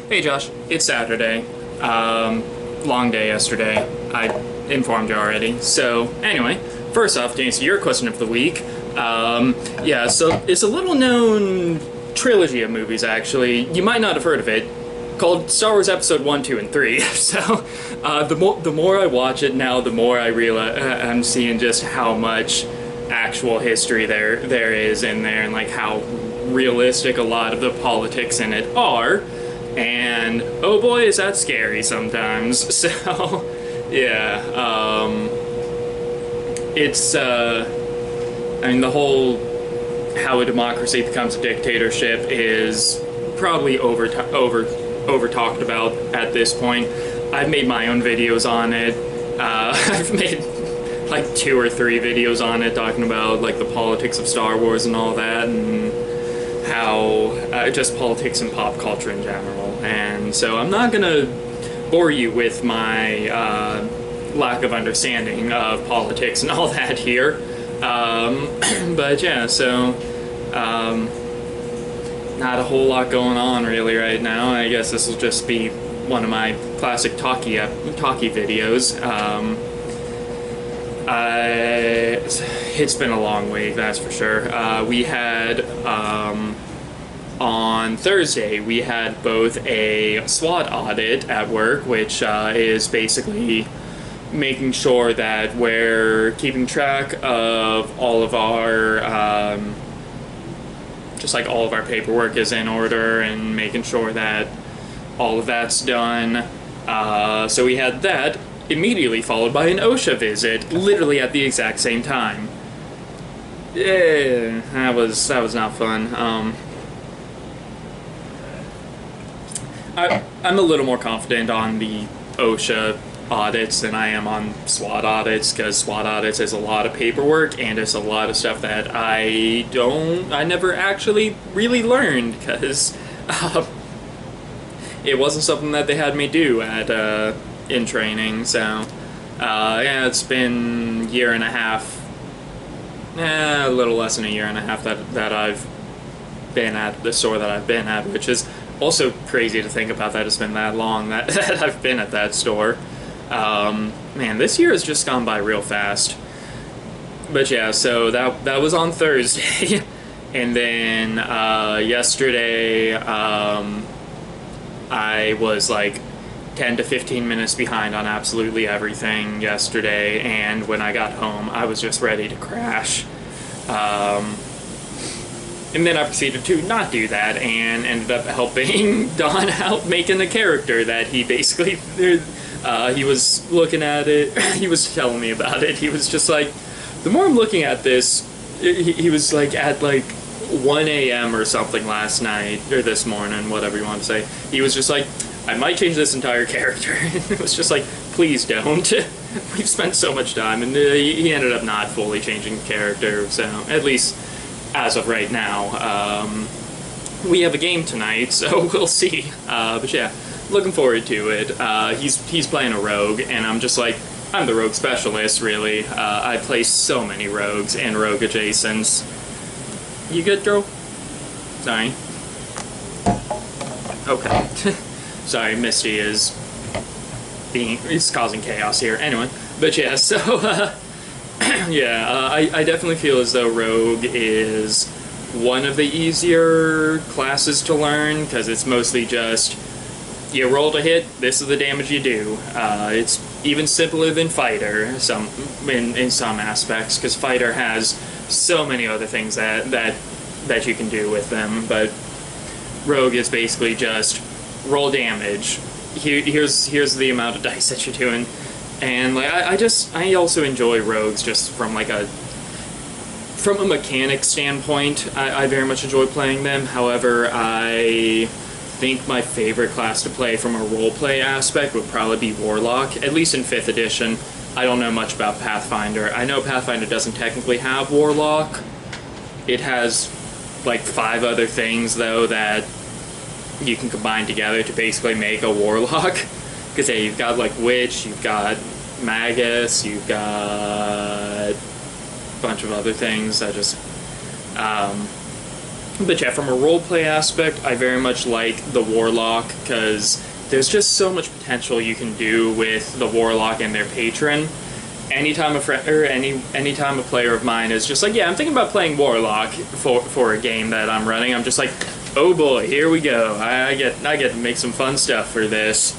Hey Josh, it's Saturday. Long day yesterday. I informed you already. So, anyway, first off, to answer your question of the week, yeah, so it's a little known trilogy of movies, actually. You might not have heard of it, called Star Wars Episode 1, 2, and 3. So, the more I watch it now, the more I realize I'm seeing just how much actual history there is in there, and like how realistic a lot of the politics in it are. And oh boy, is that scary sometimes. So, yeah, it's, I mean, the whole how a democracy becomes a dictatorship is probably over talked about at this point. I've made my own videos on it. I've made like 2 or 3 videos on it talking about like the politics of Star Wars and all that, and how just politics and pop culture in general. And so I'm not gonna bore you with my lack of understanding of politics and all that here. But yeah, so not a whole lot going on really right now. I guess this will just be one of my classic talkie videos. It's been a long week, that's for sure. We had, on Thursday, we had both a SWOT audit at work, which is basically making sure that we're keeping track of all of our, just like all of our paperwork is in order, and making sure that all of that's done. So we had that, immediately followed by an OSHA visit, literally at the exact same time. Yeah, that was not fun. I'm a little more confident on the OSHA audits than I am on SWOT audits, because SWOT audits is a lot of paperwork, and it's a lot of stuff that I never actually really learned, because it wasn't something that they had me do at in training. So yeah, it's been a year and a half, a little less than a year and a half that I've been at the store that I've been at, which is also crazy to think about, that it's been that long that I've been at that store. Man, this year has just gone by real fast. But yeah, so that was on Thursday. And then yesterday, I was like 10 to 15 minutes behind on absolutely everything yesterday, and when I got home, I was just ready to crash. And then I proceeded to not do that, and ended up helping Don out making a character that he basically, he was looking at it, he was telling me about it, he was just like, the more I'm looking at this, he was like at like 1 a.m. or something last night, or this morning, whatever you want to say, he was just like, I might change this entire character. And it was just like, please don't. We've spent so much time, and he ended up not fully changing the character, so at least as of right now. We have a game tonight, so we'll see. But yeah, looking forward to it. He's playing a rogue, and I'm just like, I'm the rogue specialist, really. I play so many rogues and rogue adjacents. You good, Drew? Sorry. Okay. Sorry, Misty is causing chaos here. Anyway, but yeah, so yeah, I definitely feel as though rogue is one of the easier classes to learn, because it's mostly just, you roll to hit, this is the damage you do. It's even simpler than fighter in some aspects, because fighter has so many other things that you can do with them, but rogue is basically just roll damage. Here's the amount of dice that you're doing, and like I also enjoy rogues just from a mechanic standpoint. I very much enjoy playing them. However, I think my favorite class to play from a roleplay aspect would probably be Warlock, at least in 5th edition. I don't know much about Pathfinder. I know Pathfinder doesn't technically have Warlock. It has like 5 other things though that you can combine together to basically make a Warlock. Because yeah, you've got like Witch, you've got Magus, you've got a bunch of other things that just But yeah, from a roleplay aspect, I very much like the Warlock, because there's just so much potential you can do with the Warlock and their patron. Anytime a friend or anytime a player of mine is just like, yeah, I'm thinking about playing Warlock for a game that I'm running, I'm just like, oh boy, here we go. I get to make some fun stuff for this,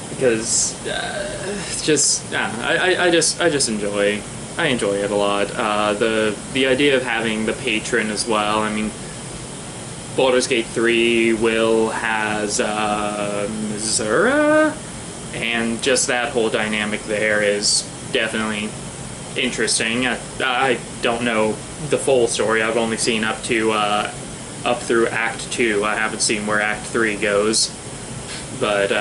because it's just I just enjoy it a lot. The idea of having the patron as well. I mean, Baldur's Gate 3 has Zura, and just that whole dynamic there is definitely interesting. I don't know the full story. I've only seen up through Act 2. I haven't seen where Act 3 goes. But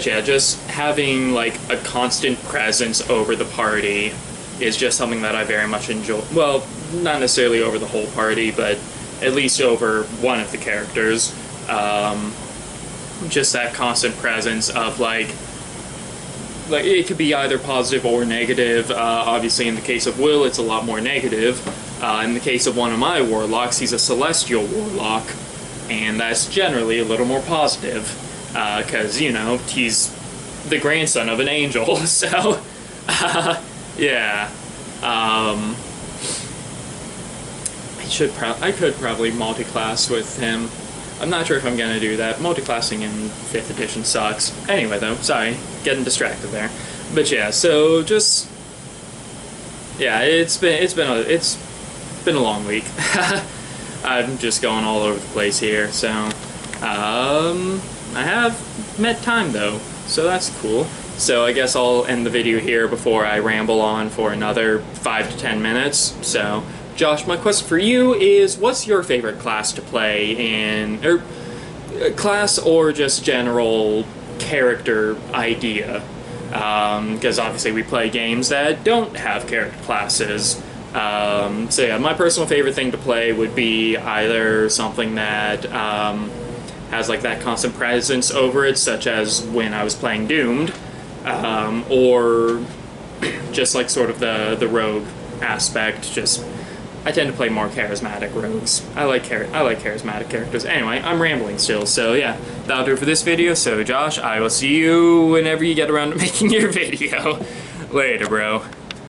yeah, just having like a constant presence over the party is just something that I very much enjoy. Well, not necessarily over the whole party, but at least over one of the characters. Just that constant presence of like it could be either positive or negative. Obviously, in the case of Will, it's a lot more negative. In the case of one of my warlocks, he's a celestial warlock, and that's generally a little more positive, because, you know, he's the grandson of an angel, so, yeah. I could probably multi-class with him. I'm not sure if I'm gonna do that. Multi-classing in 5th edition sucks. Anyway, though, sorry, getting distracted there. But yeah, so just yeah, it's been a long week. I'm just going all over the place here. So I have met time though, so that's cool. So I guess I'll end the video here before I ramble on for another 5 to 10 minutes. So, Josh, my question for you is, what's your favorite class to play in, or class or just general character idea? Because obviously we play games that don't have character classes. So yeah, my personal favorite thing to play would be either something that has like that constant presence over it, such as when I was playing Doomed, or just like sort of the rogue aspect. Just I tend to play more charismatic rogues. I like charismatic characters. Anyway, I'm rambling still, so yeah, that'll do it for this video. So Josh, I will see you whenever you get around to making your video. Later, bro.